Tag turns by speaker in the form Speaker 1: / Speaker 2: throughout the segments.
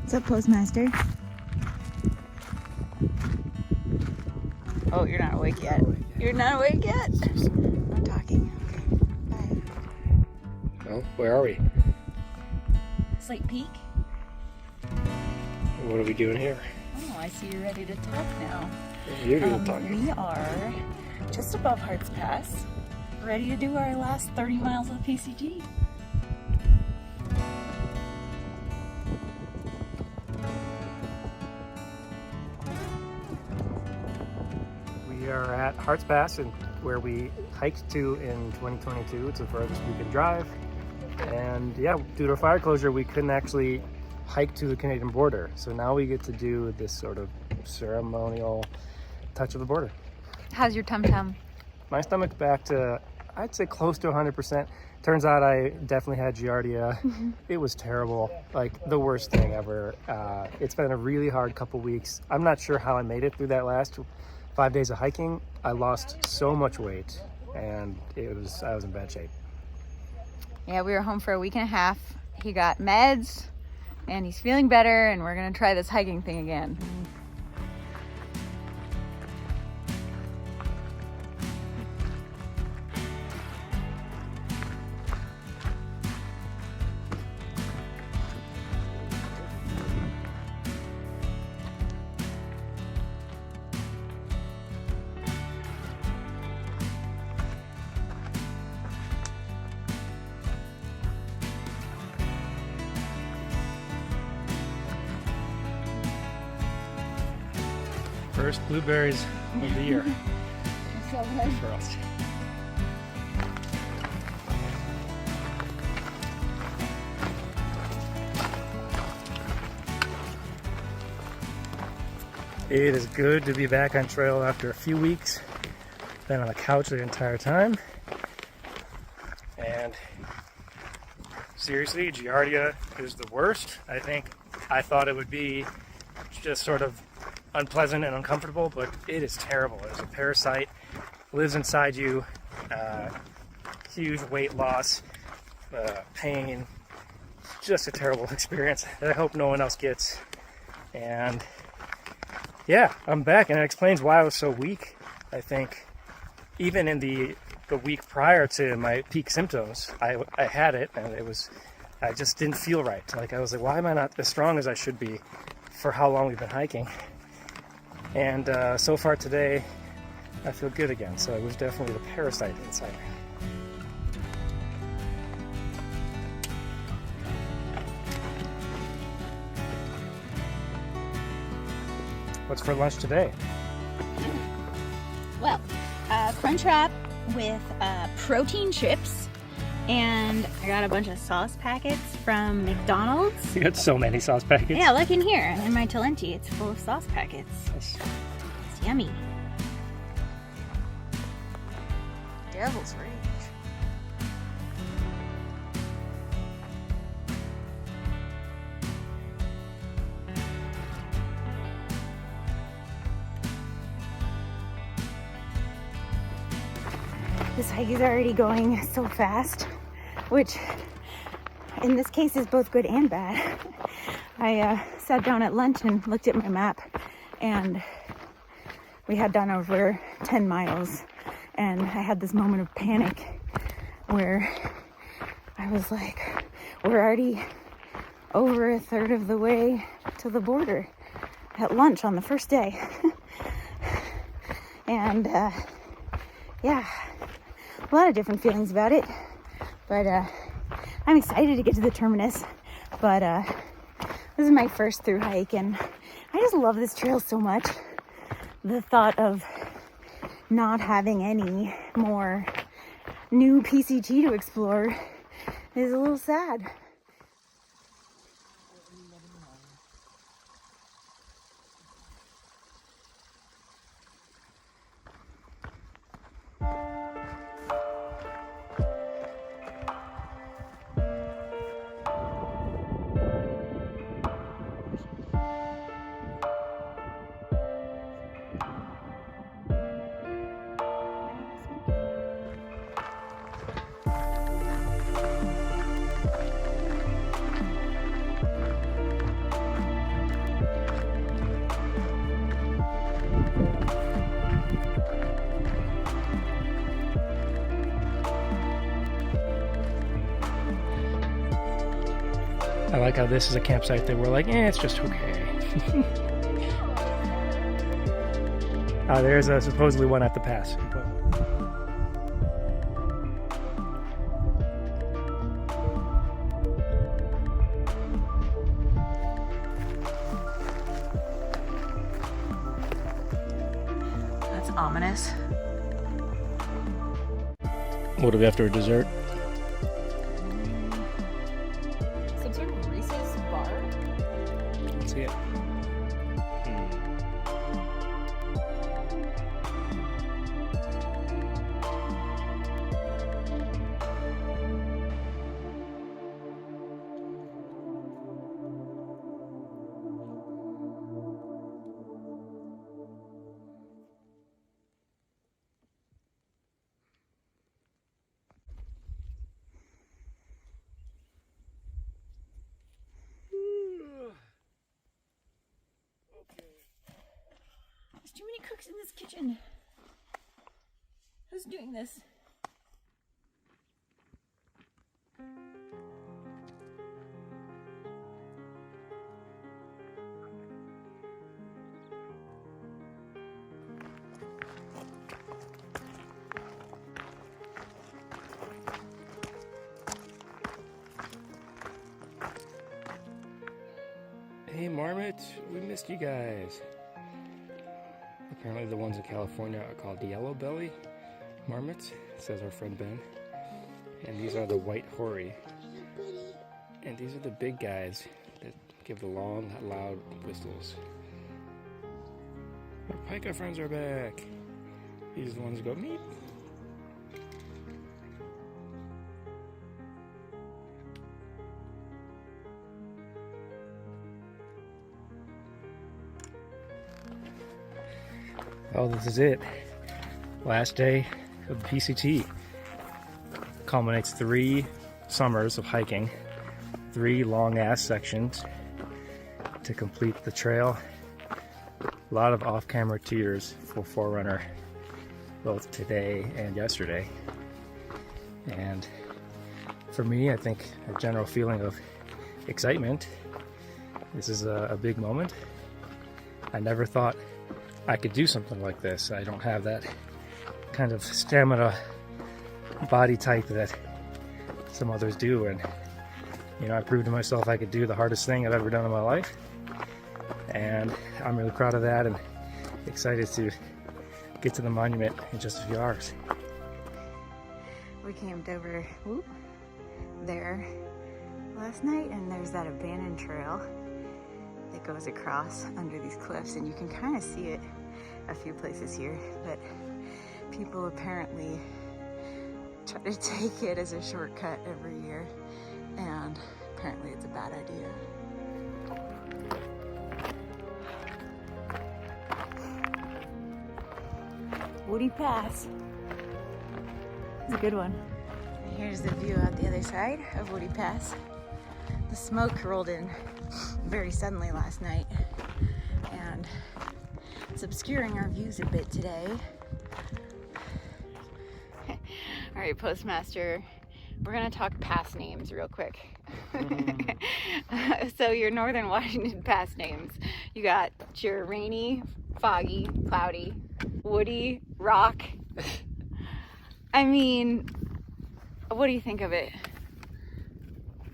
Speaker 1: What's up, Postmaster? Oh, you're not awake yet. You're not awake yet? I'm talking. Okay, bye.
Speaker 2: Well, where are we?
Speaker 1: Slate Peak?
Speaker 2: What are we doing here?
Speaker 1: Oh, I see you're ready to talk now.
Speaker 2: You're doing talking.
Speaker 1: We are just above Harts Pass, ready to do our last 30 miles of PCT.
Speaker 2: We are at Harts Pass, and where we hiked to in 2022. It's the furthest we could drive. And yeah, due to a fire closure, we couldn't actually hike to the Canadian border. So now we get to do this sort of ceremonial touch of the border.
Speaker 1: How's your tum-tum?
Speaker 2: My stomach's back to, I'd say, close to 100%. Turns out I definitely had Giardia. It was terrible, like the worst thing ever. It's been a really hard couple weeks. I'm not sure how I made it through that last 5 days of hiking. I lost so much weight, and I was in bad shape.
Speaker 1: Yeah, we were home for a week and a half. He got meds, and he's feeling better, and we're gonna try this hiking thing again.
Speaker 2: First blueberries of the year
Speaker 1: So good.
Speaker 2: for us. It is good to be back on trail after a few weeks. Been on the couch the entire time. And seriously, Giardia is the worst. I thought it would be just sort of unpleasant and uncomfortable, but it is terrible. It's a parasite, lives inside you, huge weight loss, pain, just a terrible experience that I hope no one else gets. And yeah, I'm back, and it explains why I was so weak. I think even in the week prior to my peak symptoms, I had it, and I just didn't feel right. Like, I was like, why am I not as strong as I should be for how long we've been hiking? And so far today, I feel good again. So it was definitely the parasite inside me. What's for lunch today?
Speaker 1: Well, crunch wrap with protein chips, and I got a bunch of sauce packets from McDonald's.
Speaker 2: You got so many sauce packets.
Speaker 1: Yeah, look in here. In my Talenti, it's full of sauce packets.
Speaker 2: Yes.
Speaker 1: It's yummy. Devil's Rage. This hike is already going so fast, which in this case is both good and bad. I sat down at lunch and looked at my map, and we had done over 10 miles, and I had this moment of panic where I was like, we're already over a third of the way to the border at lunch on the first day. And yeah, a lot of different feelings about it, but I'm excited to get to the terminus. But this is my first through hike, and I just love this trail so much. The thought of not having any more new PCT to explore is a little sad.
Speaker 2: I like how this is a campsite that we're like, it's just okay. There's supposedly one at the pass.
Speaker 1: That's ominous.
Speaker 2: What do we have for dessert?
Speaker 1: Some sort of Reese's bar.
Speaker 2: Let's see it.
Speaker 1: There's too many cooks in this kitchen. Who's doing this?
Speaker 2: Hey Marmot, we missed you guys. Apparently the ones in California are called yellow belly marmots, says our friend Ben. And these are the white hoary. And these are the big guys that give the long, loud whistles. Our pika friends are back. These are the ones that go meep. Oh, this is it. Last day of the PCT. Culminates 3 summers of hiking, 3 long-ass sections to complete the trail. A lot of off-camera tears for Forerunner, both today and yesterday. And for me, I think a general feeling of excitement. This is a big moment. I never thought I could do something like this. I don't have that kind of stamina body type that some others do, and you know, I proved to myself I could do the hardest thing I've ever done in my life, and I'm really proud of that and excited to get to the monument in just a few hours.
Speaker 1: We camped over there last night, and there's that abandoned trail that goes across under these cliffs, and you can kind of see it a few places here, but people apparently try to take it as a shortcut every year, and apparently it's a bad idea. Woody Pass. It's a good one. Here's the view out the other side of Woody Pass. The smoke rolled in very suddenly last night, and it's obscuring our views a bit today. All right, Postmaster, we're gonna talk pass names real quick. So your Northern Washington pass names, you got your rainy, foggy, cloudy, woody, rock. I mean, what do you think of it?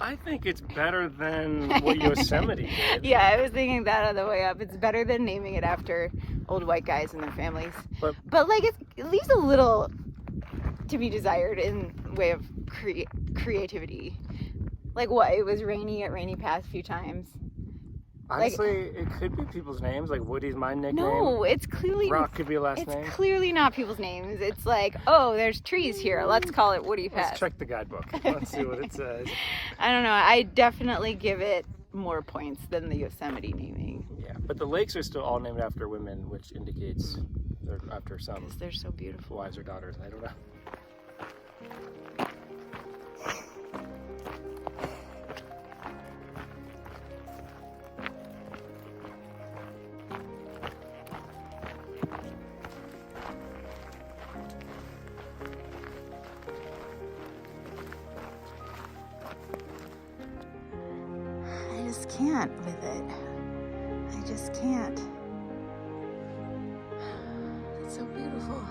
Speaker 2: I think it's better than what Yosemite did.
Speaker 1: Yeah, I was thinking that on the way up. It's better than naming it after old white guys and their families. But like, it leaves a little to be desired in way of creativity. Like what? It was rainy at Rainy Pass a few times.
Speaker 2: Honestly, like, it could be people's names. Like Woody's my nickname.
Speaker 1: No, it's clearly
Speaker 2: Rock could be a last name.
Speaker 1: It's clearly not people's names. It's like, oh, there's trees here. Let's call it Woody Pass.
Speaker 2: Let's check the guidebook. Let's see what it says.
Speaker 1: I don't know. I definitely give it more points than the Yosemite naming.
Speaker 2: Yeah, but the lakes are still all named after women, which indicates they're after some.
Speaker 1: Because they're so beautiful.
Speaker 2: Wives or daughters. I don't know.
Speaker 1: can't with it. I just can't. It's so beautiful.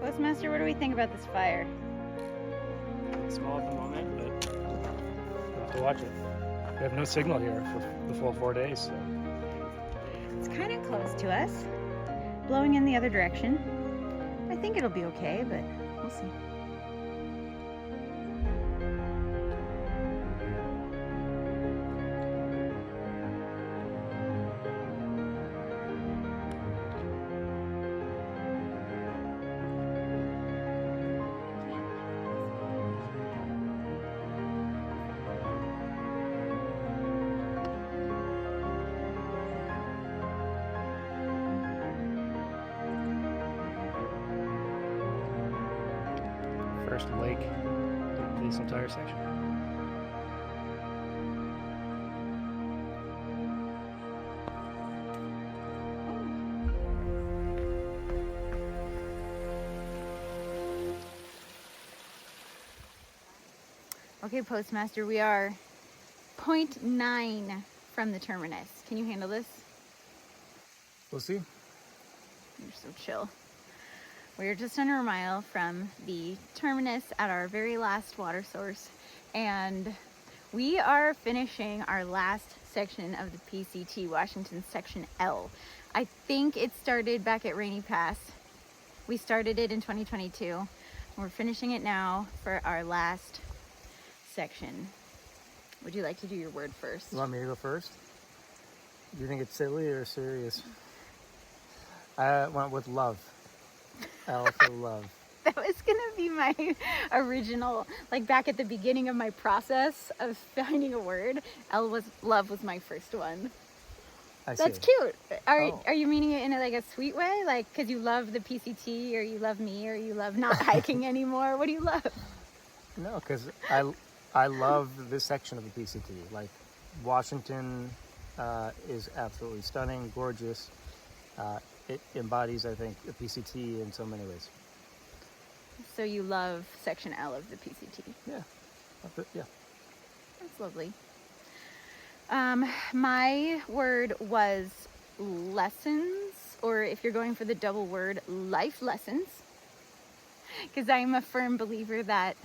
Speaker 1: Postmaster, what do we think about this fire?
Speaker 2: It's small at the moment, but we'll have to watch it. We have no signal here for the full 4 days, so.
Speaker 1: It's kind of close to us, blowing in the other direction. I think it'll be okay, but we'll see.
Speaker 2: First lake of this entire section.
Speaker 1: Okay, Postmaster, we are 0.9 from the terminus. Can you handle this?
Speaker 2: We'll see.
Speaker 1: You're so chill. We're just under a mile from the terminus at our very last water source, and we are finishing our last section of the PCT, Washington Section L. I think it started back at Rainy Pass. We started it in 2022. We're finishing it now for our last section. Would you like to do your word first?
Speaker 2: You want me to go first? Do you think it's silly or serious? I went with love. L for love.
Speaker 1: That was gonna be my original, like back at the beginning of my process of finding a word. Love was my first one.
Speaker 2: I see.
Speaker 1: That's cute. Are you meaning it in like a sweet way? Like, because you love the PCT, or you love me, or you love not hiking anymore? What do you love?
Speaker 2: No, because I love this section of the PCT. Like, Washington is absolutely stunning, gorgeous. It embodies, I think, the PCT in so many ways.
Speaker 1: So you love Section L of the PCT?
Speaker 2: Yeah. Yeah.
Speaker 1: That's lovely. My word was lessons, or if you're going for the double word, life lessons. Because I'm a firm believer that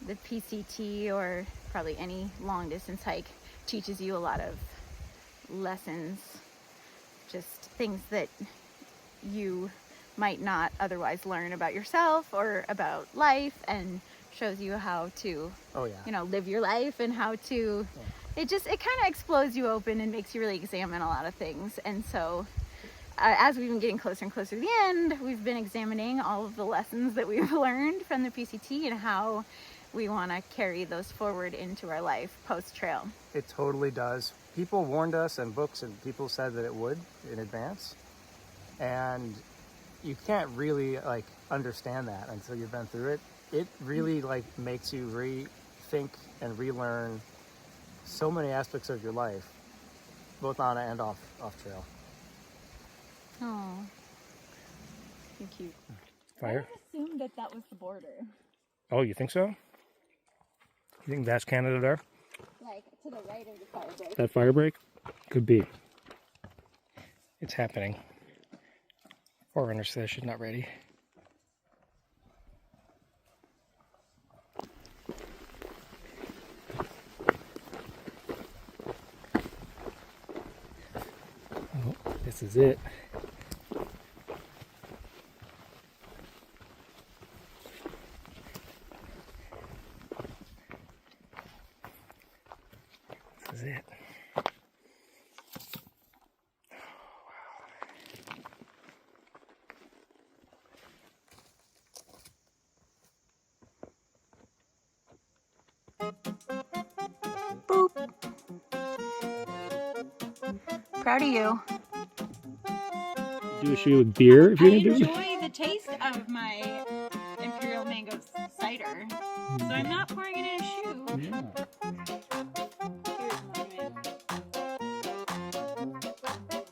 Speaker 1: the PCT, or probably any long distance hike, teaches you a lot of lessons, just things that you might not otherwise learn about yourself or about life, and shows you how to, live your life, and how to, it kind of explodes you open and makes you really examine a lot of things. And so as we've been getting closer and closer to the end, we've been examining all of the lessons that we've learned from the PCT and how we want to carry those forward into our life post-trail.
Speaker 2: It totally does. People warned us, and books and people said that it would in advance. And you can't really understand that until you've been through it. It really makes you rethink and relearn so many aspects of your life, both on and off trail.
Speaker 1: Oh, so cute.
Speaker 2: Fire?
Speaker 1: I assumed that was the border.
Speaker 2: Oh, you think so? You think that's Canada there?
Speaker 1: Like to the right of the fire break.
Speaker 2: That fire break? Could be. It's happening. Forerunner says she's not ready. Oh, this is it. This is it.
Speaker 1: Boop. Proud of you.
Speaker 2: Do a shoe with beer if you're gonna do it.
Speaker 1: I enjoy the taste of my Imperial Mango cider, so I'm not pouring it in a shoe.
Speaker 2: Yeah.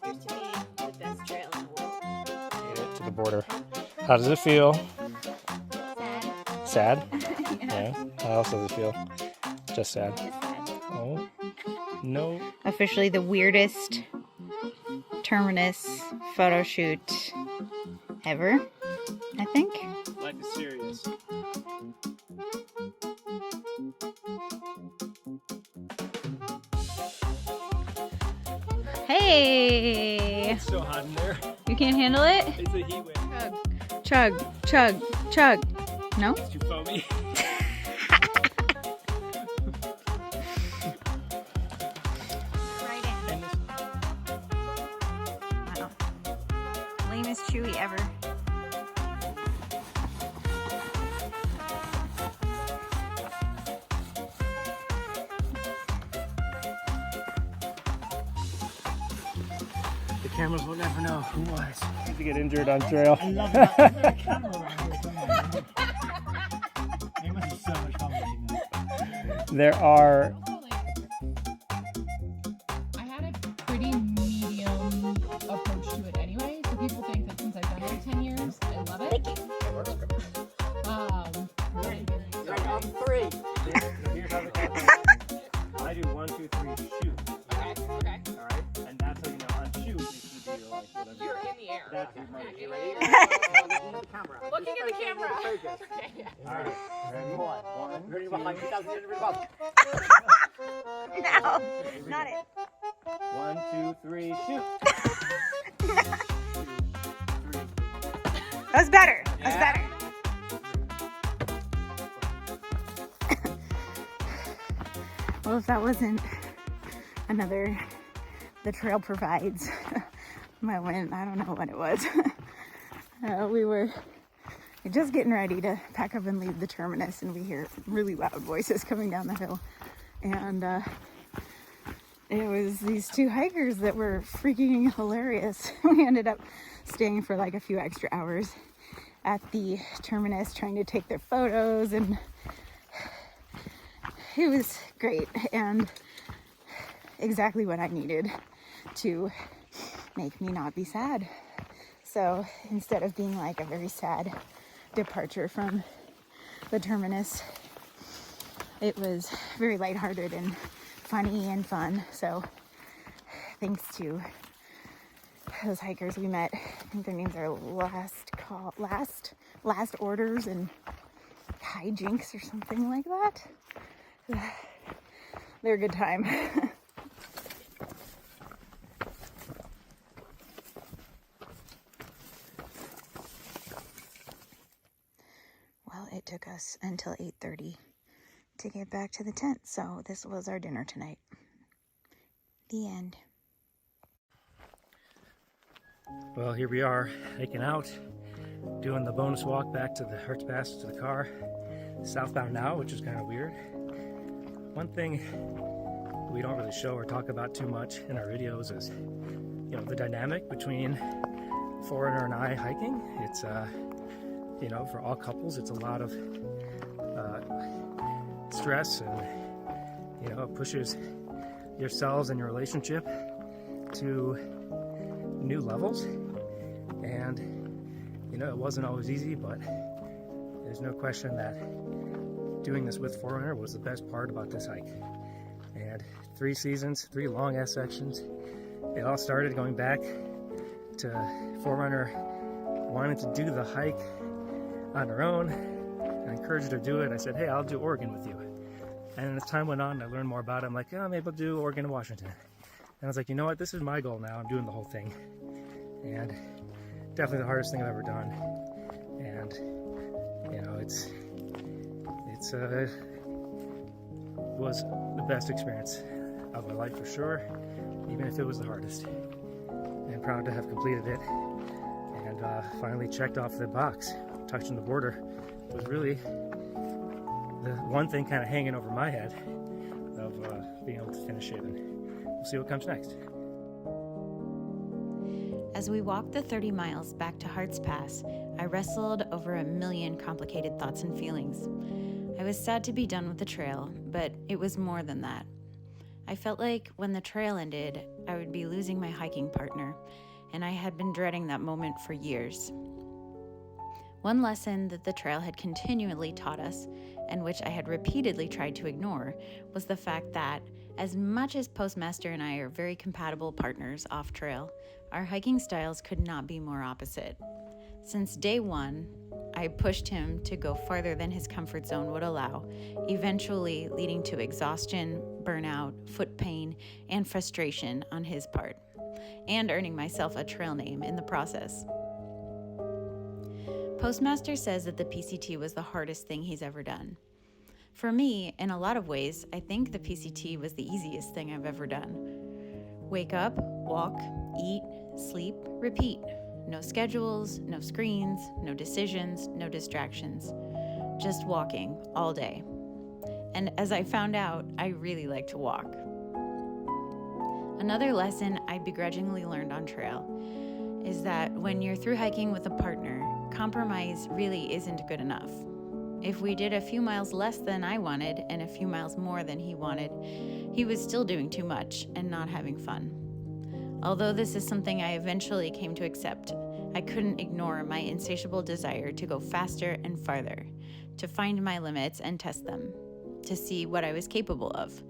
Speaker 1: Here's to me the best trail in the world.
Speaker 2: Made it to the border. How does it feel? Sad? Yeah. How else does it feel? Just sad. Oh, no.
Speaker 1: Officially the weirdest terminus photo shoot ever, I think.
Speaker 2: Life is serious.
Speaker 1: Hey!
Speaker 2: It's so hot in there.
Speaker 1: You can't handle it?
Speaker 2: It's a heat wave.
Speaker 1: Chug, chug, chug. No?
Speaker 2: It's too foamy.
Speaker 1: Right in. Wow. Lamest chewy ever.
Speaker 2: The cameras will never know who was. Need to get injured on trail.
Speaker 3: I love that. Is there a camera around here somewhere? It must be so much fun making that.
Speaker 2: There are.
Speaker 4: I had a pretty medium approach to it anyway, so people think that since I've done it for 10 years, I love it.
Speaker 3: On three.
Speaker 2: Here's how the camera. I do 1, 2, 3, shoot.
Speaker 4: Okay.
Speaker 2: Alright? And that's how you know on shoot, it should be like whatever.
Speaker 4: You're in the air.
Speaker 2: That's your money.
Speaker 4: You're ready?
Speaker 3: Camera.
Speaker 4: Looking at the camera.
Speaker 3: Focus.
Speaker 4: Okay, yeah.
Speaker 2: Alright. Ready? One,
Speaker 3: Ready
Speaker 2: two,
Speaker 3: behind 2,000 in
Speaker 1: No, not it.
Speaker 2: 1, 2, 3, shoot.
Speaker 1: That's better. That's better. Well, if that wasn't another the trail provides my win, I don't know what it was. We were just getting ready to pack up and leave the terminus, and we hear really loud voices coming down the hill. And it was these two hikers that were freaking hilarious. We ended up staying for like a few extra hours at the terminus trying to take their photos, and it was great and exactly what I needed to make me not be sad. So instead of being like a very sad departure from the terminus, it was very lighthearted and funny and fun. So thanks to those hikers we met. I think their names are Last Orders and Hijinks or something like that. They're a good time. Well, it took us until 8:30 to get back to the tent, so this was our dinner tonight. The end.
Speaker 2: Well, here we are, hiking out, doing the bonus walk back to the Hertz Pass to the car. Southbound now, which is kind of weird. One thing we don't really show or talk about too much in our videos is, you know, the dynamic between Forerunner and I hiking. It's, you know, for all couples, it's a lot of stress, and, you know, it pushes yourselves and your relationship to new levels. And, you know, it wasn't always easy, but there's no question that doing this with Forerunner was the best part about this hike. And 3 seasons, 3 long ass sections. It all started going back to Forerunner wanting to do the hike on her own. I encouraged her to do it. I said, hey, I'll do Oregon with you. And as time went on, I learned more about it. I'm like, oh, maybe I'll do Oregon and Washington. And I was like, you know what? This is my goal now. I'm doing the whole thing. And definitely the hardest thing I've ever done. And, you know, it was the best experience of my life for sure, even if it was the hardest. And proud to have completed it and finally checked off the box. Touching the border was really the one thing kind of hanging over my head of being able to finish it, and we'll see what comes next.
Speaker 1: As we walked the 30 miles back to Hertz Pass, I wrestled over a million complicated thoughts and feelings. I was sad to be done with the trail, but it was more than that. I felt like when the trail ended, I would be losing my hiking partner, and I had been dreading that moment for years. One lesson that the trail had continually taught us, and which I had repeatedly tried to ignore, was the fact that, as much as Postmaster and I are very compatible partners off-trail, our hiking styles could not be more opposite. Since day one, I pushed him to go farther than his comfort zone would allow, eventually leading to exhaustion, burnout, foot pain, and frustration on his part, and earning myself a trail name in the process. Postmaster says that the PCT was the hardest thing he's ever done. For me, in a lot of ways, I think the PCT was the easiest thing I've ever done. Wake up, walk, eat, sleep, repeat. No schedules, no screens, no decisions, no distractions. Just walking all day. And as I found out, I really like to walk. Another lesson I begrudgingly learned on trail is that when you're through hiking with a partner, compromise really isn't good enough. If we did a few miles less than I wanted and a few miles more than he wanted, he was still doing too much and not having fun. Although this is something I eventually came to accept, I couldn't ignore my insatiable desire to go faster and farther, to find my limits and test them, to see what I was capable of.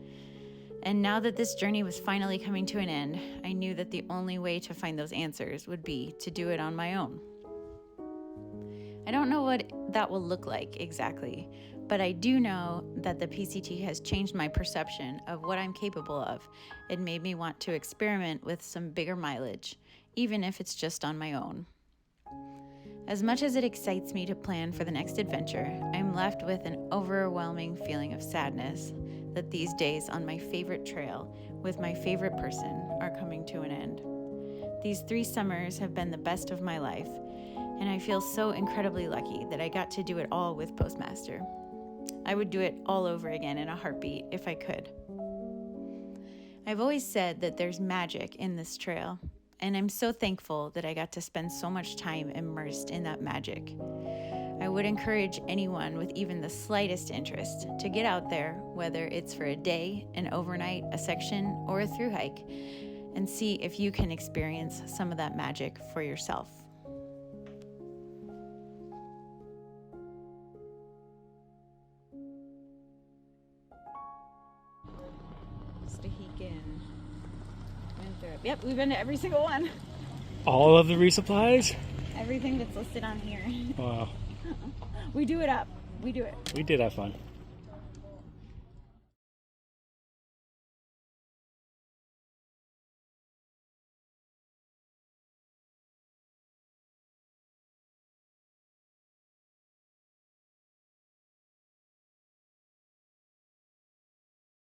Speaker 1: And now that this journey was finally coming to an end, I knew that the only way to find those answers would be to do it on my own. I don't know what that will look like exactly, but I do know that the PCT has changed my perception of what I'm capable of. It made me want to experiment with some bigger mileage, even if it's just on my own. As much as it excites me to plan for the next adventure, I'm left with an overwhelming feeling of sadness that these days on my favorite trail with my favorite person are coming to an end. These 3 summers have been the best of my life, and I feel so incredibly lucky that I got to do it all with Postmaster. I would do it all over again in a heartbeat if I could. I've always said that there's magic in this trail, and I'm so thankful that I got to spend so much time immersed in that magic. I would encourage anyone with even the slightest interest to get out there, whether it's for a day, an overnight, a section, or a through hike, and see if you can experience some of that magic for yourself. Yep, we've been to every single one.
Speaker 2: All of the resupplies?
Speaker 1: Everything that's listed on here.
Speaker 2: Wow.
Speaker 1: We do it up. We do it.
Speaker 2: We did have fun.